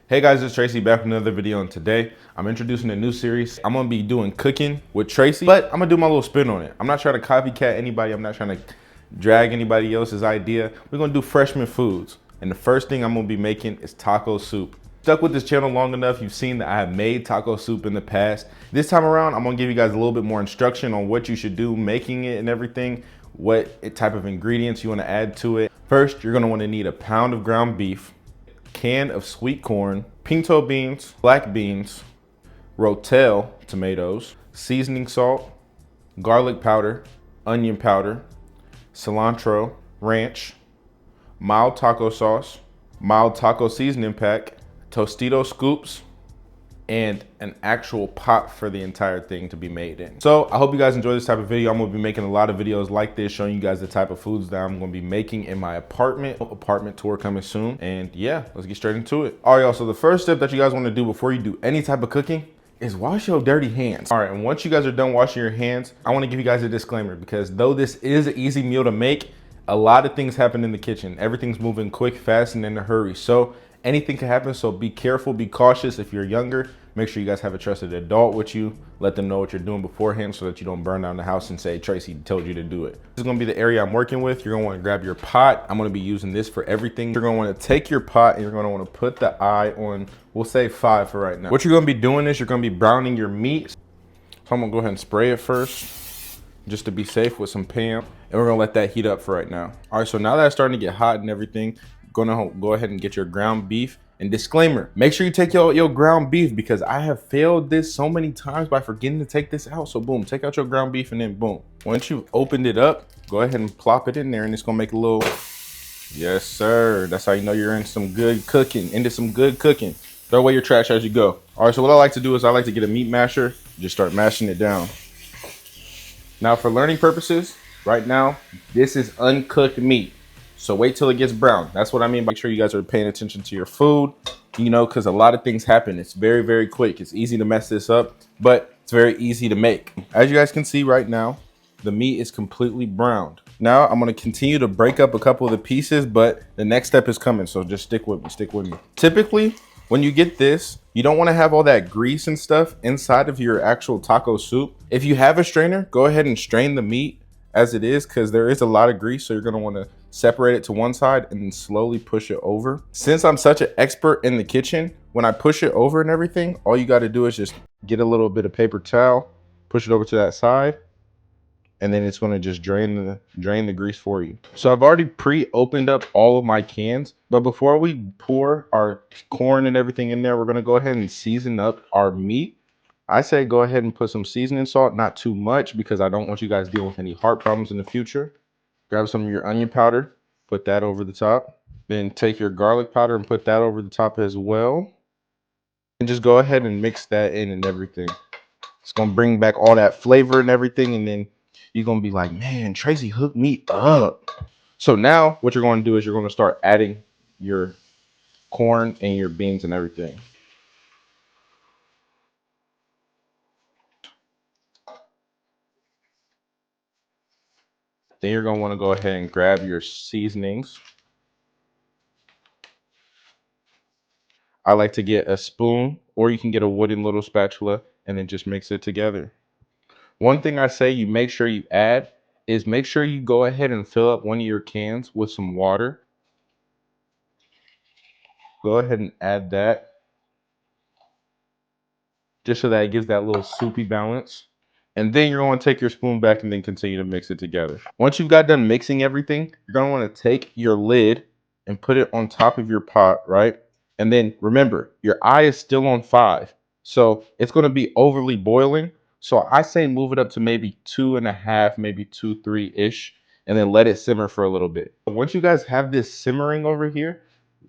Hey guys, it's Tracy back with another video, and today I'm introducing a new series. I'm gonna be doing cooking with Tracy, but I'm gonna do my little spin on it. I'm not trying to copycat anybody. I'm not trying to drag anybody else's idea. We're gonna do freshman foods. And the first thing I'm gonna be making is taco soup. Stuck with this channel long enough, you've seen that I have made taco soup in the past. This time around, I'm gonna give you guys a little bit more instruction on what you should do making it and everything, what type of ingredients you wanna add to it. First, you're gonna wanna need a pound of ground beef, can of sweet corn, pinto beans, black beans, rotel tomatoes, seasoning salt, garlic powder, onion powder, cilantro, ranch, mild taco sauce, mild taco seasoning pack, Tostito scoops, and an actual pot for the entire thing to be made in. So I hope you guys enjoy this type of video. I'm gonna be making a lot of videos like this, showing you guys the type of foods that I'm gonna be making in my apartment tour coming soon. And yeah, let's get straight into it. All right, y'all, so the first step that you guys wanna do before you do any type of cooking is wash your dirty hands. All right, and once you guys are done washing your hands, I wanna give you guys a disclaimer, because though this is an easy meal to make, a lot of things happen in the kitchen. Everything's moving quick, fast, and in a hurry. So anything can happen, so be careful, be cautious. If you're younger, make sure you guys have a trusted adult with you. Let them know what you're doing beforehand so that you don't burn down the house and say, Tracy told you to do it. This is gonna be the area I'm working with. You're gonna wanna grab your pot. I'm gonna be using this for everything. You're gonna wanna take your pot and you're gonna wanna put the eye on, we'll say 5 for right now. What you're gonna be doing is you're gonna be browning your meat. So I'm gonna go ahead and spray it first, just to be safe with some Pam. And we're gonna let that heat up for right now. All right, so now that it's starting to get hot and everything, gonna go ahead and get your ground beef. And disclaimer, make sure you take your ground beef, because I have failed this so many times by forgetting to take this out. So boom, take out your ground beef, and then boom. Once you've opened it up, go ahead and plop it in there, and it's gonna make a little, yes sir. That's how you know you're in some good cooking, into some good cooking. Throw away your trash as you go. All right, so what I like to do is I like to get a meat masher, just start mashing it down. Now for learning purposes, right now, this is uncooked meat. So wait till it gets brown. That's what I mean by make sure you guys are paying attention to your food, you know, because a lot of things happen. It's very, very quick. It's easy to mess this up, but it's very easy to make. As you guys can see right now, the meat is completely browned. Now I'm going to continue to break up a couple of the pieces, but the next step is coming. So just stick with me, Typically, when you get this, you don't want to have all that grease and stuff inside of your actual taco soup. If you have a strainer, go ahead and strain the meat as it is, because there is a lot of grease. So you're going to want to separate it to one side and then slowly push it over. Since I'm such an expert in the kitchen, when I push it over and everything, all you got to do is just get a little bit of paper towel, push it over to that side, and then it's going to just drain the grease for you. So I've already pre-opened up all of my cans, but before we pour our corn and everything in there, we're going to go ahead and season up our meat. I say go ahead and put some seasoning salt, not too much, because I don't want you guys dealing with any heart problems in the future. Grab some of your onion powder, put that over the top. Then take your garlic powder and put that over the top as well. And just go ahead and mix that in and everything. It's gonna bring back all that flavor and everything, and then you're gonna be like, man, Tracy hooked me up. So now what you're gonna do is you're gonna start adding your corn and your beans and everything. Then you're gonna wanna go ahead and grab your seasonings. I like to get a spoon, or you can get a wooden little spatula and then just mix it together. One thing I say you make sure you add is make sure you go ahead and fill up one of your cans with some water. Go ahead and add that, just so that it gives that little soupy balance. And then you're going to take your spoon back and then continue to mix it together. Once you've got done mixing everything, you're going to want to take your lid and put it on top of your pot, right? And then remember, your eye is still on 5. So it's going to be overly boiling. So I say move it up to maybe 2.5, maybe 2, 3-ish, and then let it simmer for a little bit. Once you guys have this simmering over here,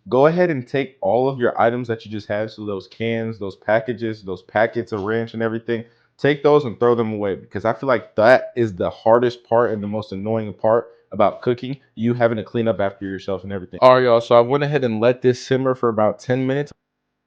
go ahead and take all of your items that you just had. So those cans, those packages, those packets of ranch and everything, take those and throw them away, because I feel like that is the hardest part and the most annoying part about cooking, you having to clean up after yourself and everything. All right, y'all, so I went ahead and let this simmer for about 10 minutes.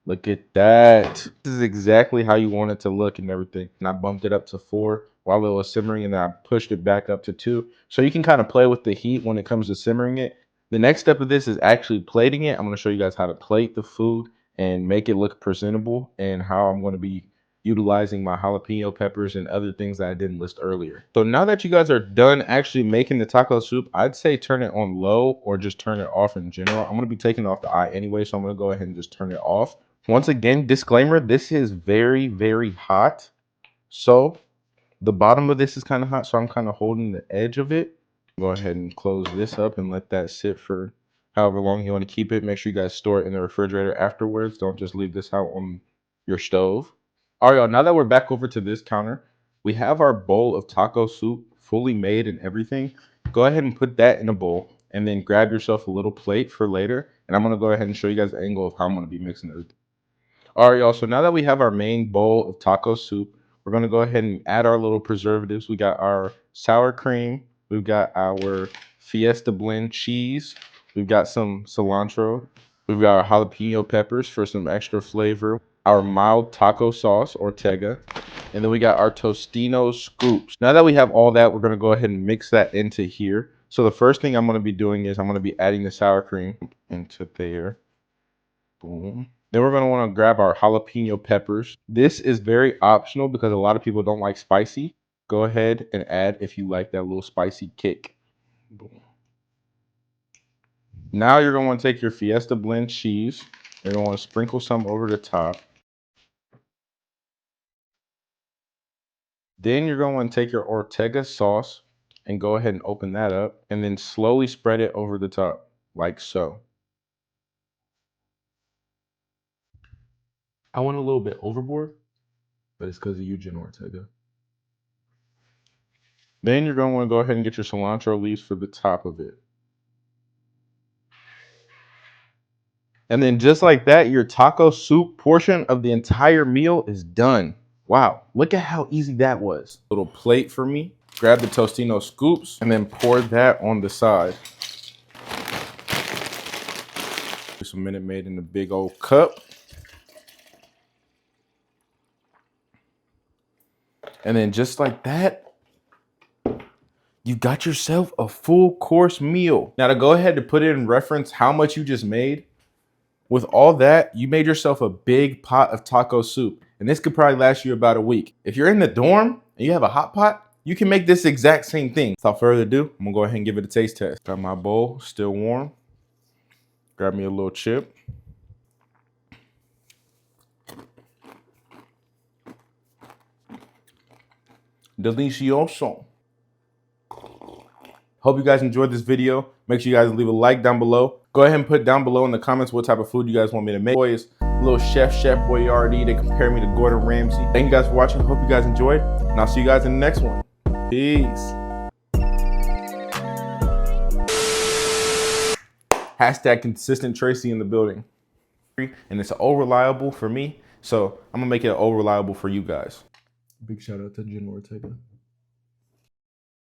Look at that. This is exactly how you want it to look and everything. And I bumped it up to 4 while it was simmering, and then I pushed it back up to 2. So you can kind of play with the heat when it comes to simmering it. The next step of this is actually plating it. I'm going to show you guys how to plate the food and make it look presentable, and how I'm going to be utilizing my jalapeno peppers and other things that I didn't list earlier. So now that you guys are done actually making the taco soup, I'd say turn it on low or just turn it off in general. I'm going to be taking off the eye anyway, so I'm going to go ahead and just turn it off. Once again, disclaimer, this is very, very hot. So the bottom of this is kind of hot, so I'm kind of holding the edge of it. Go ahead and close this up and let that sit for however long you want to keep it. Make sure you guys store it in the refrigerator afterwards. Don't just leave this out on your stove. All right, y'all, now that we're back over to this counter, we have our bowl of taco soup fully made and everything. Go ahead and put that in a bowl and then grab yourself a little plate for later. And I'm going to go ahead and show you guys the angle of how I'm going to be mixing it. All right, y'all, so now that we have our main bowl of taco soup, we're going to go ahead and add our little preservatives. We got our sour cream. We've got our Fiesta blend cheese. We've got some cilantro. We've got our jalapeno peppers for some extra flavor. Our mild taco sauce, Ortega. And then we got our Tostino scoops. Now that we have all that, we're going to go ahead and mix that into here. So the first thing I'm going to be doing is I'm going to be adding the sour cream into there. Boom. Then we're going to want to grab our jalapeno peppers. This is very optional because a lot of people don't like spicy. Go ahead and add if you like that little spicy kick. Boom. Now you're going to want to take your Fiesta blend cheese. You're going to want to sprinkle some over the top. Then you're going to want to take your Ortega sauce and go ahead and open that up and then slowly spread it over the top like so. I went a little bit overboard, but it's because of you, Jen Ortega. Then you're going to want to go ahead and get your cilantro leaves for the top of it. And then just like that, your taco soup portion of the entire meal is done. Wow, look at how easy that was. Little plate for me. Grab the Tostino scoops and then pour that on the side. Some Minute Maid in the big old cup. And then just like that, you got yourself a full course meal. Now to go ahead and put it in reference how much you just made, with all that, you made yourself a big pot of taco soup. And this could probably last you about a week. If you're in the dorm and you have a hot pot, you can make this exact same thing. Without further ado, I'm gonna go ahead and give it a taste test. Got my bowl still warm. Grab me a little chip. Delicioso. Hope you guys enjoyed this video. Make sure you guys leave a like down below. Go ahead and put down below in the comments what type of food you guys want me to make. Boys, little Chef Boyardee. They compare me to Gordon Ramsay. Thank you guys for watching. Hope you guys enjoyed. And I'll see you guys in the next one. Peace. Hashtag consistent Tracy in the building. And it's all reliable for me. So I'm gonna make it all reliable for you guys. Big shout out to Jen Ortega.